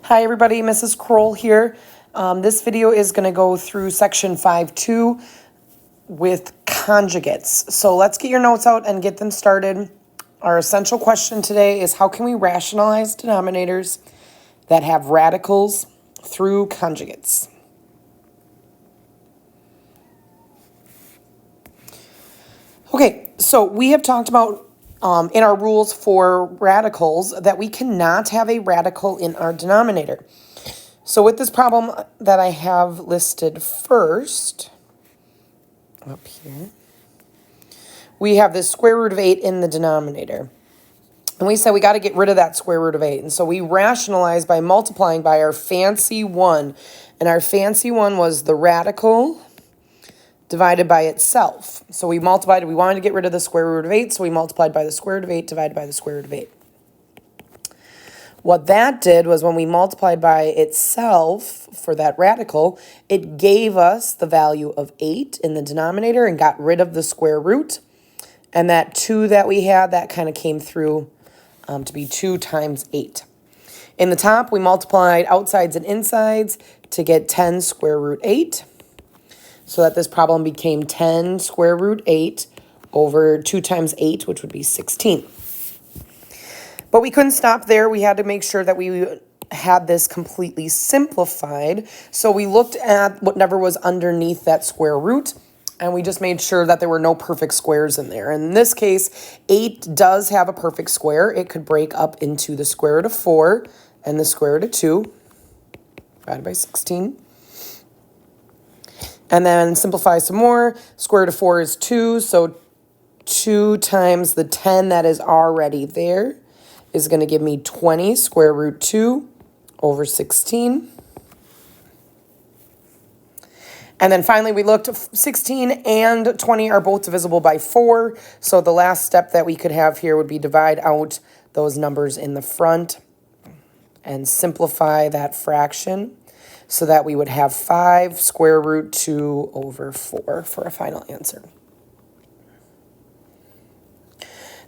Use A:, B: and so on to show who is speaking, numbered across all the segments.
A: Hi everybody, Mrs. Kroll here. This video is going to go through section 5.2 with conjugates. So let's get your notes out and get them started. Our essential question today is how can we rationalize denominators that have radicals through conjugates? Okay, so we have talked about in our rules for radicals that we cannot have a radical in our denominator. So with this problem that I have listed first, up here, we have this square root of 8 in the denominator. And we said we got to get rid of that square root of 8. And so we rationalize by multiplying by our fancy 1. And our fancy 1 was the radical divided by itself. So we multiplied, we wanted to get rid of the square root of 8, so we multiplied by the square root of 8 divided by the square root of 8. What that did was when we multiplied by itself for that radical, it gave us the value of 8 in the denominator and got rid of the square root. And that 2 that we had, that kind of came through to be 2 times 8. In the top, we multiplied outsides and insides to get 10 square root 8. So that this problem became 10 square root 8 over 2 times 8, which would be 16. But we couldn't stop there. We had to make sure that we had this completely simplified. So we looked at whatever was underneath that square root, and we just made sure that there were no perfect squares in there. In this case, 8 does have a perfect square. It could break up into the square root of 4 and the square root of 2 divided by 16. And then simplify some more. Square root of 4 is 2, so 2 times the 10 that is already there is going to give me 20 square root 2 over 16. And then finally we looked, 16 and 20 are both divisible by 4, so the last step that we could have here would be divide out those numbers in the front and simplify that fraction, so that we would have 5 square root 2 over 4 for a final answer.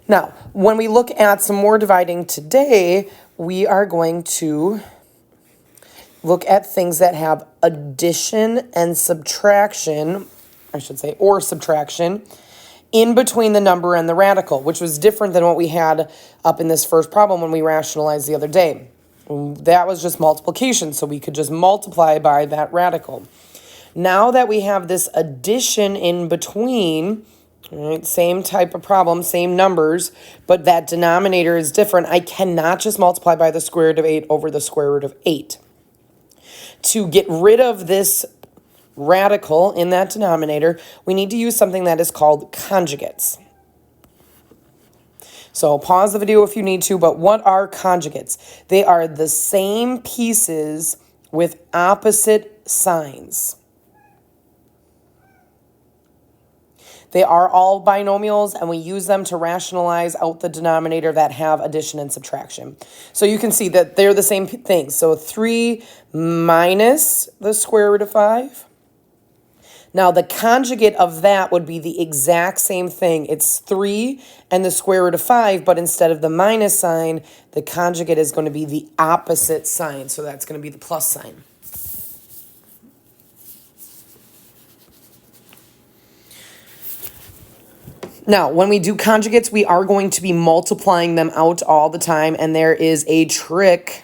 A: Now, when we look at some more dividing today, we are going to look at things that have addition and subtraction, I should say, or subtraction, in between the number and the radical, which was different than what we had up in this first problem when we rationalized the other day. That was just multiplication, so we could just multiply by that radical. Now that we have this addition in between, right, same type of problem, same numbers, but that denominator is different, I cannot just multiply by the square root of 8 over the square root of 8. To get rid of this radical in that denominator, we need to use something that is called conjugates. So pause the video if you need to, but what are conjugates? They are the same pieces with opposite signs. They are all binomials, and we use them to rationalize out the denominator that have addition and subtraction. So you can see that they're the same thing. So 3 minus the square root of 5. Now, the conjugate of that would be the exact same thing. It's 3 and the square root of 5, but instead of the minus sign, the conjugate is going to be the opposite sign. So that's going to be the plus sign. Now, when we do conjugates, we are going to be multiplying them out all the time, and there is a trick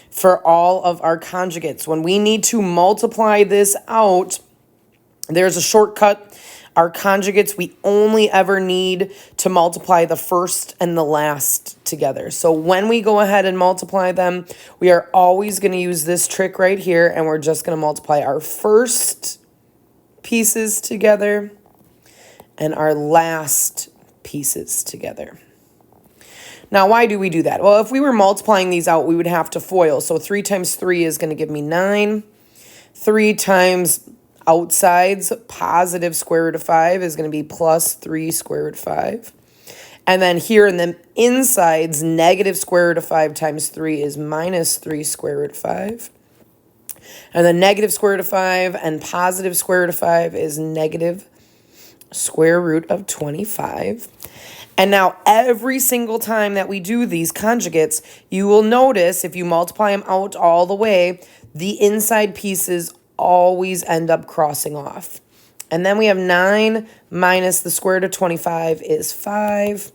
A: for all of our conjugates. When we need to multiply this out, there's a shortcut. Our conjugates, we only ever need to multiply the first and the last together. So when we go ahead and multiply them, we are always going to use this trick right here, and we're just going to multiply our first pieces together and our last pieces together. Now, why do we do that? Well, if we were multiplying these out, we would have to FOIL. So 3 times 3 is going to give me 9. 3 times outsides, positive square root of 5 is going to be plus 3 square root of 5. And then here in the insides, negative square root of 5 times 3 is minus 3 square root of 5. And then negative square root of 5 and positive square root of 5 is negative square root of 25. And now every single time that we do these conjugates, you will notice if you multiply them out all the way, the inside pieces always end up crossing off. And then we have 9 minus the square root of 25 is 5.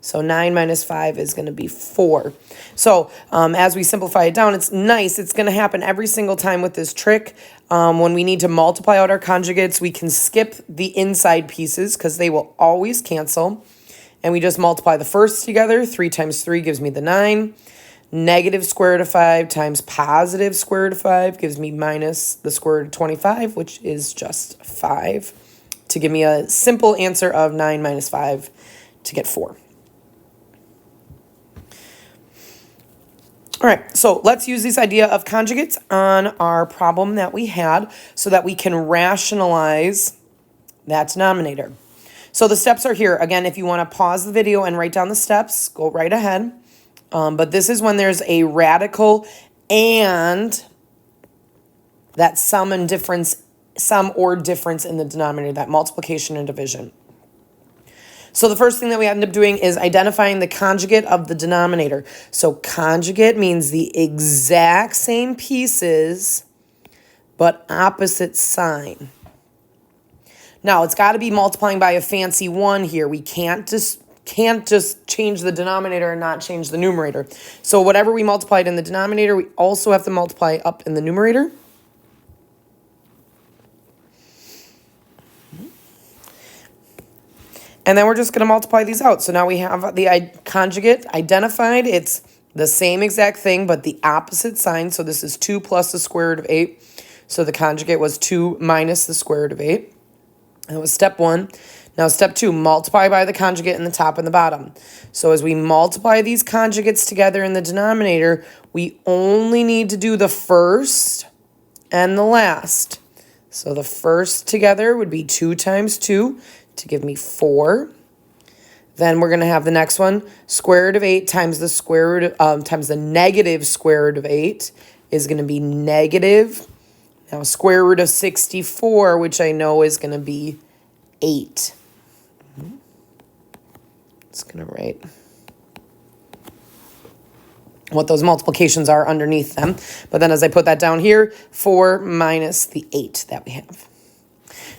A: So 9 minus 5 is going to be 4. So as we simplify it down, it's nice. It's going to happen every single time with this trick. When we need to multiply out our conjugates, we can skip the inside pieces because they will always cancel. And we just multiply the first together. 3 times 3 gives me the 9. Negative square root of 5 times positive square root of 5 gives me minus the square root of 25, which is just 5, to give me a simple answer of 9 minus 5 to get 4. All right, so let's use this idea of conjugates on our problem that we had so that we can rationalize that denominator. So the steps are here. Again, if you want to pause the video and write down the steps, go right ahead. But this is when there's a radical and that sum or difference in the denominator, that multiplication and division. So the first thing that we end up doing is identifying the conjugate of the denominator. So conjugate means the exact same pieces, but opposite sign. Now, it's got to be multiplying by a fancy 1 here. We can't just change the denominator and not change the numerator. So whatever we multiplied in the denominator, we also have to multiply up in the numerator. And then we're just going to multiply these out. So now we have the conjugate identified. It's the same exact thing, but the opposite sign. So this is 2 plus the square root of 8. So the conjugate was 2 minus the square root of 8. That was step 1. Now step 2, multiply by the conjugate in the top and the bottom. So as we multiply these conjugates together in the denominator, we only need to do the first and the last. So the first together would be 2 times 2. To give me 4. Then we're going to have the next one, square root of 8 times the square root of, times the negative square root of 8 is going to be negative. Now square root of 64, which I know is going to be 8. It's going to write what those multiplications are underneath them. But then as I put that down here, 4 minus the 8 that we have.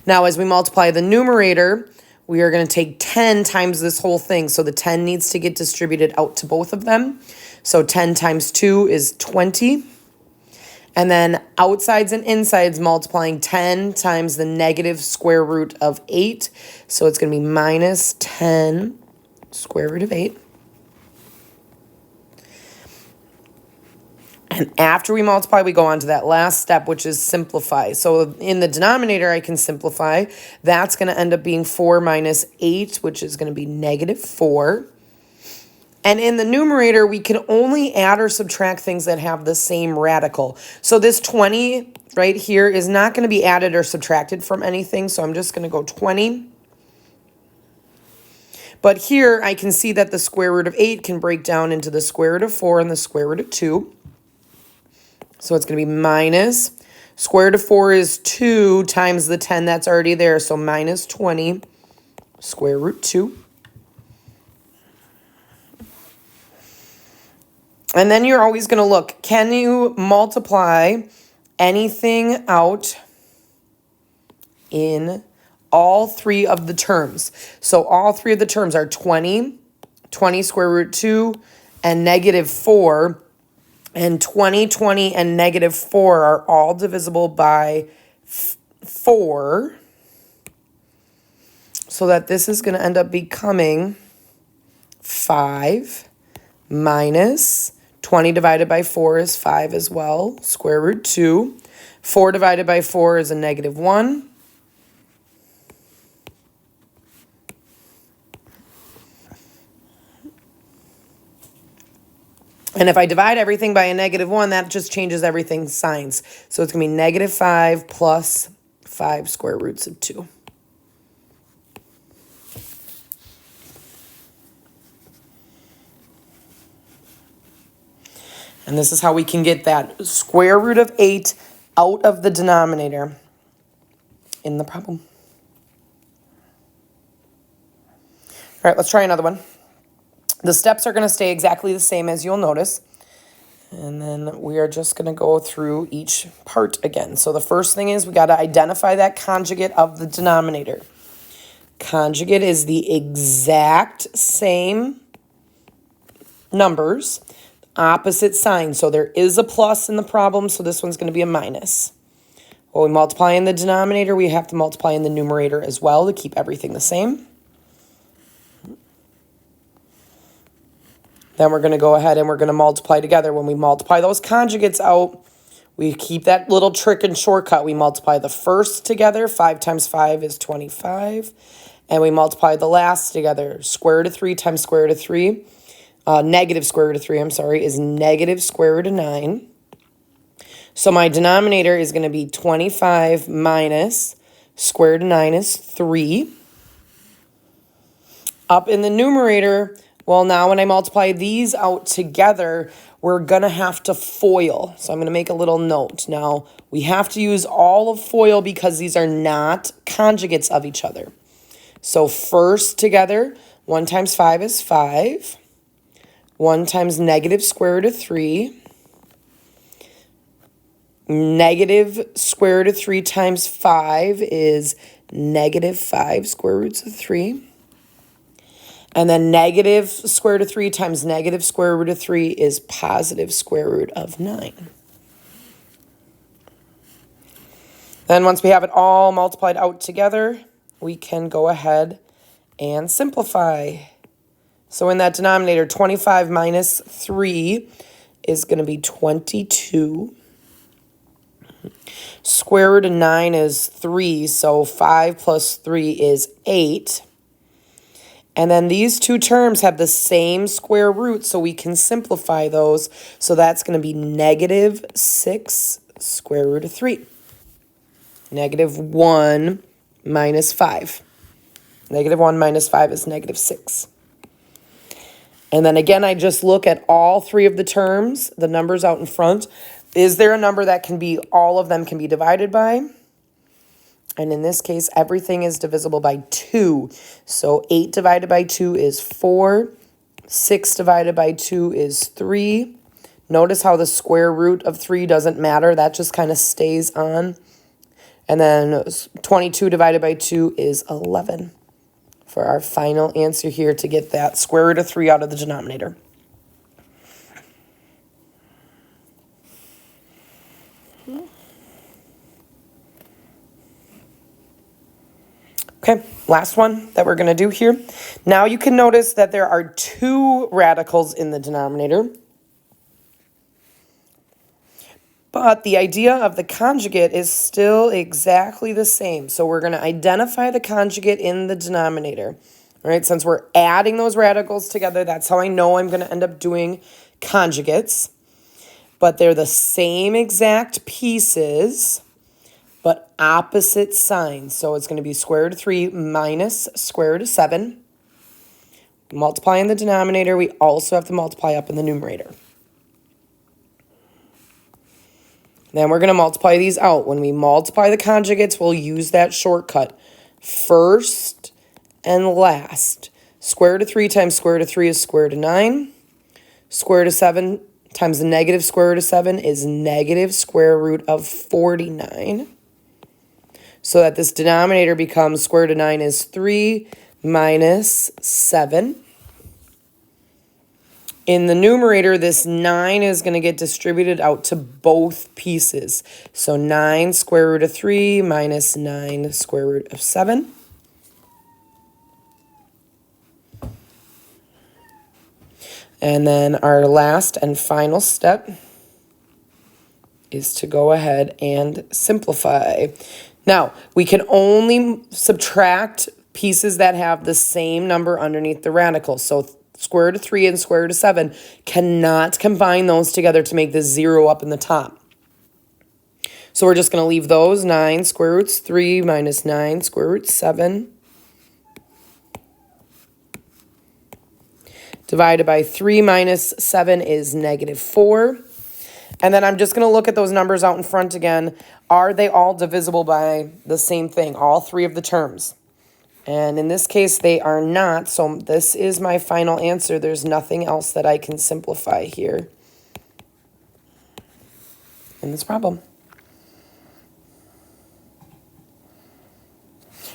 A: Now, as we multiply the numerator, we are going to take 10 times this whole thing. So the 10 needs to get distributed out to both of them. So 10 times 2 is 20. And then outsides and insides multiplying 10 times the negative square root of 8. So it's going to be minus 10 square root of 8. And after we multiply, we go on to that last step, which is simplify. So in the denominator, I can simplify. That's going to end up being 4 minus 8, which is going to be negative 4. And in the numerator, we can only add or subtract things that have the same radical. So this 20 right here is not going to be added or subtracted from anything. So I'm just going to go 20. But here, I can see that the square root of 8 can break down into the square root of 4 and the square root of 2. So it's going to be minus, square root of 4 is 2 times the 10 that's already there. So minus 20 square root 2. And then you're always going to look, can you multiply anything out in all 3 of the terms? So all 3 of the terms are 20, 20 square root 2, and negative 4. And 20, 20, and negative 4 are all divisible by 4. So that this is going to end up becoming 5 minus 20 divided by 4 is 5 as well, square root 2. 4 divided by 4 is a negative 1. And if I divide everything by a negative 1, that just changes everything's signs. So it's going to be negative 5 plus 5 square roots of 2. And this is how we can get that square root of 8 out of the denominator in the problem. All right, let's try another one. The steps are going to stay exactly the same as you'll notice. And then we are just going to go through each part again. So the first thing is we got to identify that conjugate of the denominator. Conjugate is the exact same numbers, opposite sign. So there is a plus in the problem, so this one's going to be a minus. When we multiply in the denominator, we have to multiply in the numerator as well to keep everything the same. Then we're going to go ahead and we're going to multiply together. When we multiply those conjugates out, we keep that little trick and shortcut. We multiply the first together. 5 times 5 is 25. And we multiply the last together. Square root of 3 times square root of 3. Negative square root of 3, is negative square root of 9. So my denominator is going to be 25 minus square root of 9 is 3. Up in the numerator, well, now when I multiply these out together, we're going to have to FOIL. So I'm going to make a little note. Now, we have to use all of FOIL because these are not conjugates of each other. So first together, 1 times 5 is 5. 1 times negative square root of 3. Negative square root of 3 times 5 is negative 5 square roots of 3. And then negative square root of 3 times negative square root of 3 is positive square root of 9. Then once we have it all multiplied out together, we can go ahead and simplify. So in that denominator, 25 minus 3 is going to be 22. Square root of 9 is 3, so 5 plus 3 is 8. And then these two terms have the same square root, so we can simplify those. So that's going to be negative 6 square root of 3. Negative 1 minus 5. Negative 1 minus 5 is negative 6. And then again, I just look at all three of the terms, the numbers out in front. Is there a number that can be, all of them can be divided by? And in this case, everything is divisible by 2. So 8 divided by 2 is 4. 6 divided by 2 is 3. Notice how the square root of 3 doesn't matter. That just kind of stays on. And then 22 divided by 2 is 11 for our final answer here to get that square root of 3 out of the denominator. Okay, last one that we're going to do here. Now you can notice that there are 2 radicals in the denominator. But the idea of the conjugate is still exactly the same. So we're going to identify the conjugate in the denominator. All right, since we're adding those radicals together, that's how I know I'm going to end up doing conjugates. But they're the same exact pieces, but opposite signs. So it's going to be square root of 3 minus square root of 7. Multiply in the denominator. We also have to multiply up in the numerator. Then we're going to multiply these out. When we multiply the conjugates, we'll use that shortcut. First and last. Square root of 3 times square root of 3 is square root of 9. Square root of 7 times the negative square root of 7 is negative square root of 49. So that this denominator becomes square root of 9 is 3 minus 7. In the numerator, this 9 is going to get distributed out to both pieces. So 9 square root of 3 minus 9 square root of 7. And then our last and final step is to go ahead and simplify. Now, we can only subtract pieces that have the same number underneath the radical. So square root of 3 and square root of 7 cannot combine those together to make the 0 up in the top. So we're just going to leave those 9 square roots 3 minus 9 square root 7 divided by 3 minus 7 is negative 4. And then I'm just going to look at those numbers out in front again. Are they all divisible by the same thing, all three of the terms? And in this case, they are not. So this is my final answer. There's nothing else that I can simplify here in this problem.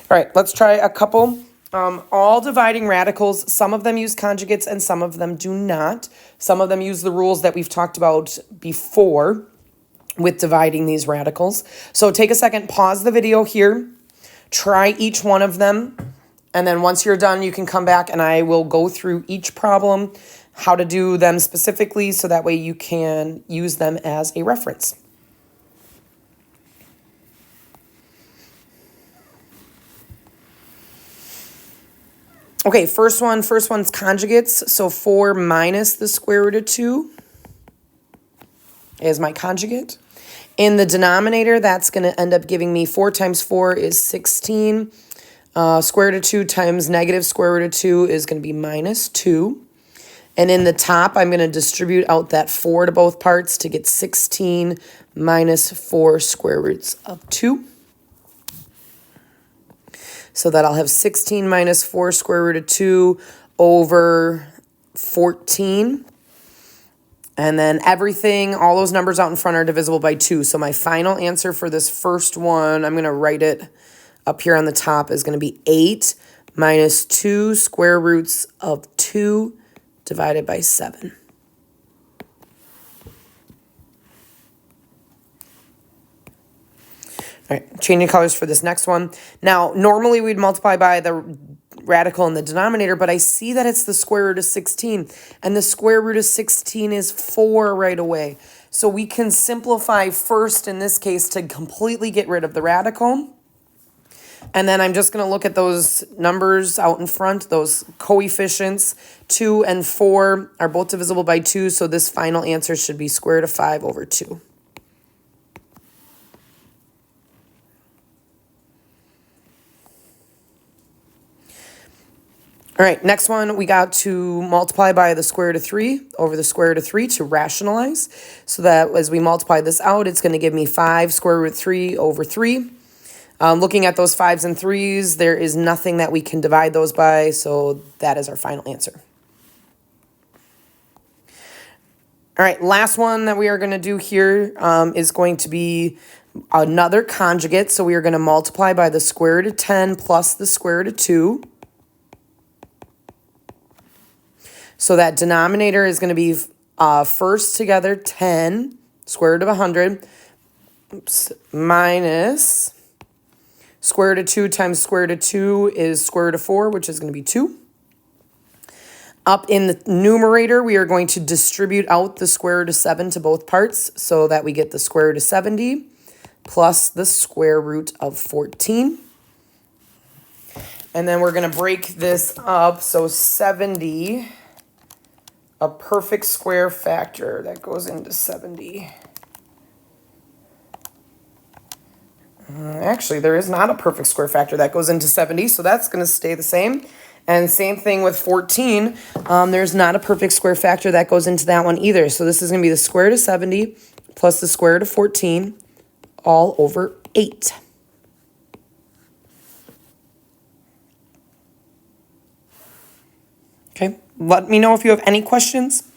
A: All right, let's try a couple. All dividing radicals, some of them use conjugates and some of them do not. Some of them use the rules that we've talked about before with dividing these radicals. So take a second, pause the video here, try each one of them, and then once you're done, you can come back and I will go through each problem, how to do them specifically, so that way you can use them as a reference. Okay, first one's conjugates. So 4 minus the square root of 2 is my conjugate. In the denominator, that's going to end up giving me 4 times 4 is 16. Square root of 2 times negative square root of 2 is going to be minus 2. And in the top, I'm going to distribute out that 4 to both parts to get 16 minus 4 square roots of 2. So that I'll have 16 minus 4 square root of 2 over 14. And then everything, all those numbers out in front are divisible by 2. So my final answer for this first one, I'm going to write it up here on the top, is going to be 8 minus 2 square roots of 2 divided by 7. All right, changing colors for this next one. Now, normally we'd multiply by the radical in the denominator, but I see that it's the square root of 16, and the square root of 16 is 4 right away. So we can simplify first in this case to completely get rid of the radical. And then I'm just going to look at those numbers out in front, those coefficients. 2 and 4 are both divisible by 2, so this final answer should be square root of 5 over 2. All right, next one, we got to multiply by the square root of 3 over the square root of 3 to rationalize. So that as we multiply this out, it's going to give me 5 square root 3 over 3. Looking at those 5s and 3s, there is nothing that we can divide those by, so that is our final answer. All right, last one that we are going to do here is going to be another conjugate. So we are going to multiply by the square root of 10 plus the square root of 2. So that denominator is going to be first together 10 square root of 100 minus square root of 2 times square root of 2 is square root of 4, which is going to be 2. Up in the numerator, we are going to distribute out the square root of 7 to both parts so that we get the square root of 70 plus the square root of 14. And then we're going to break this up. So 70, a perfect square factor that goes into 70. Actually, there is not a perfect square factor that goes into 70, so that's going to stay the same. And same thing with 14. There's not a perfect square factor that goes into that one either. So this is going to be the square root of 70 plus the square root of 14 all over 8. Okay, let me know if you have any questions.